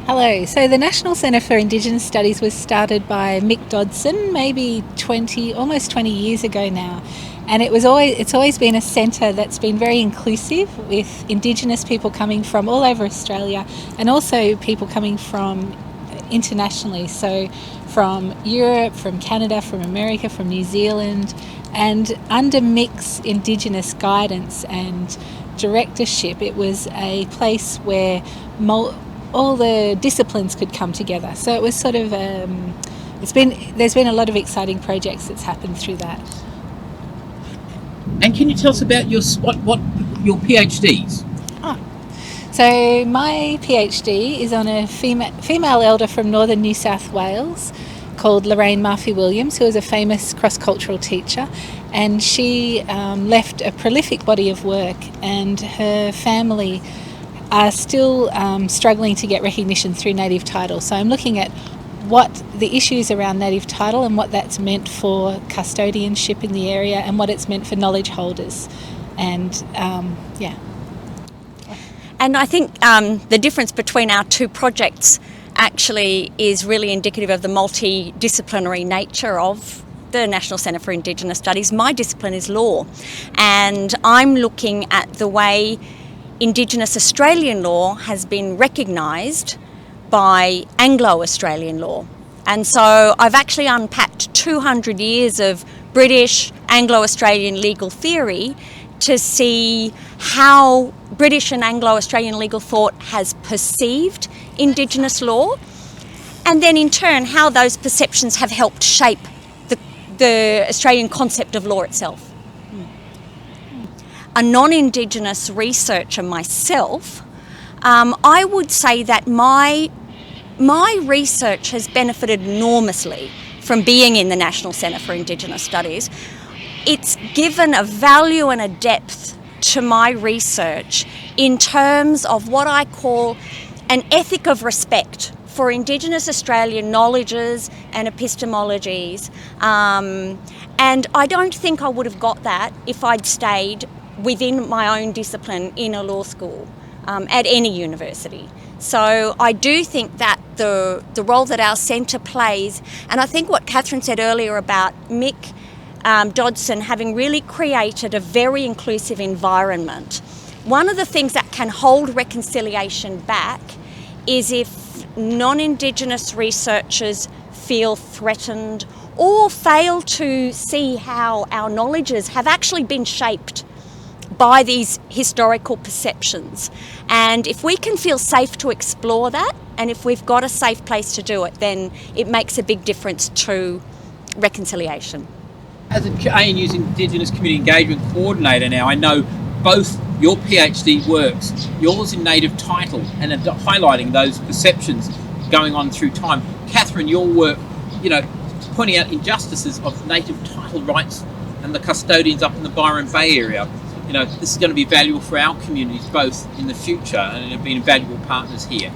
Hello. So the National Centre for Indigenous Studies was started by Mick Dodson maybe almost 20 years ago now. And it's always been a centre that's been very inclusive, with Indigenous people coming from all over Australia and also people coming from internationally, so from Europe, from Canada, from America, from New Zealand, and under Mick's Indigenous guidance and directorship, it was a place where all the disciplines could come together. So it was sort of there's been a lot of exciting projects that's happened through that. And can you tell us about your PhDs? So my PhD is on a female elder from northern New South Wales called Lorraine Murphy-Williams, who is a famous cross-cultural teacher, and she left a prolific body of work, and her family are still struggling to get recognition through native title. So I'm looking at what the issues around native title and what that's meant for custodianship in the area and what it's meant for knowledge holders. And And I think the difference between our two projects actually is really indicative of the multidisciplinary nature of the National Centre for Indigenous Studies. My discipline is law, and I'm looking at the way Indigenous Australian law has been recognised by Anglo-Australian law. And so I've actually unpacked 200 years of British Anglo-Australian legal theory to see how British and Anglo-Australian legal thought has perceived Indigenous law, and then in turn how those perceptions have helped shape the Australian concept of law itself. A non-Indigenous researcher myself, I would say that my research has benefited enormously from being in the National Centre for Indigenous Studies. It's given a value and a depth to my research in terms of what I call an ethic of respect for Indigenous Australian knowledges and epistemologies. And I don't think I would have got that if I'd stayed within my own discipline in a law school at any university. So I do think that the role that our centre plays, and I think what Katherine said earlier about Mick Dodson having really created a very inclusive environment. One of the things that can hold reconciliation back is if non-Indigenous researchers feel threatened or fail to see how our knowledges have actually been shaped by these historical perceptions. And if we can feel safe to explore that, and if we've got a safe place to do it, then it makes a big difference to reconciliation. As an ANU's Indigenous Community Engagement Coordinator now, I know both your PhD works, yours in native title and highlighting those perceptions going on through time. Katherine, your work, pointing out injustices of native title rights and the custodians up in the Byron Bay area. This is going to be valuable for our communities both in the future and have been valuable partners here.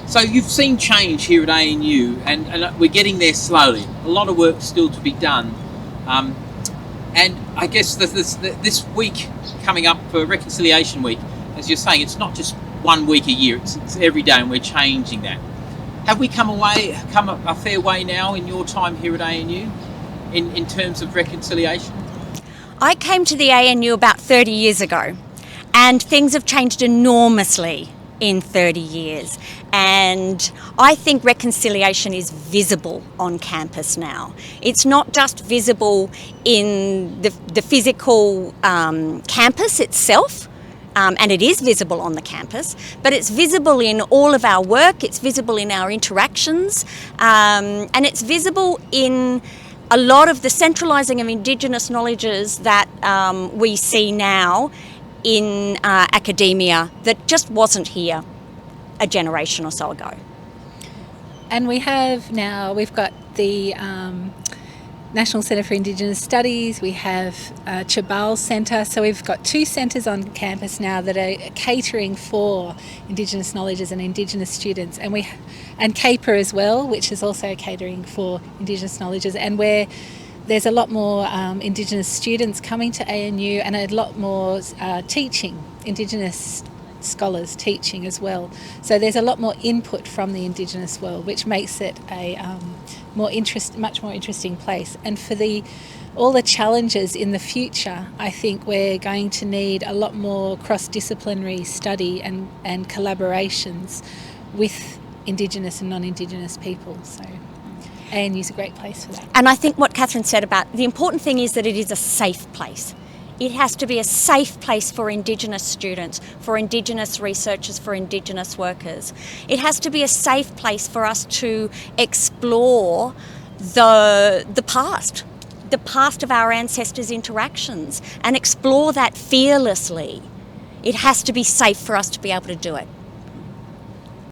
So you've seen change here at ANU, and we're getting there slowly. A lot of work still to be done. And I guess this week coming up for Reconciliation Week, as you're saying, it's not just 1 week a year, it's every day, and we're changing that. Have we come a fair way now in your time here at ANU in terms of reconciliation? I came to the ANU about 30 years ago, and things have changed enormously in 30 years. And I think reconciliation is visible on campus now. It's not just visible in the physical campus itself, and it is visible on the campus, but it's visible in all of our work, it's visible in our interactions, and it's visible in a lot of the centralising of Indigenous knowledges that we see now in academia that just wasn't here a generation or so ago. And we've got the National Centre for Indigenous Studies, we have Chabal Centre, so we've got 2 centres on campus now that are catering for Indigenous knowledges and Indigenous students, and CAPER as well, which is also catering for Indigenous knowledges, and where there's a lot more Indigenous students coming to ANU and a lot more teaching Indigenous scholars teaching as well. So there's a lot more input from the Indigenous world, which makes it a much more interesting place. And for all the challenges in the future, I think we're going to need a lot more cross-disciplinary study and collaborations with Indigenous and non-Indigenous people. So ANU's a great place for that. And I think what Katherine said about the important thing is that it is a safe place. It has to be a safe place for Indigenous students, for Indigenous researchers, for Indigenous workers. It has to be a safe place for us to explore the past of our ancestors' interactions, and explore that fearlessly. It has to be safe for us to be able to do it.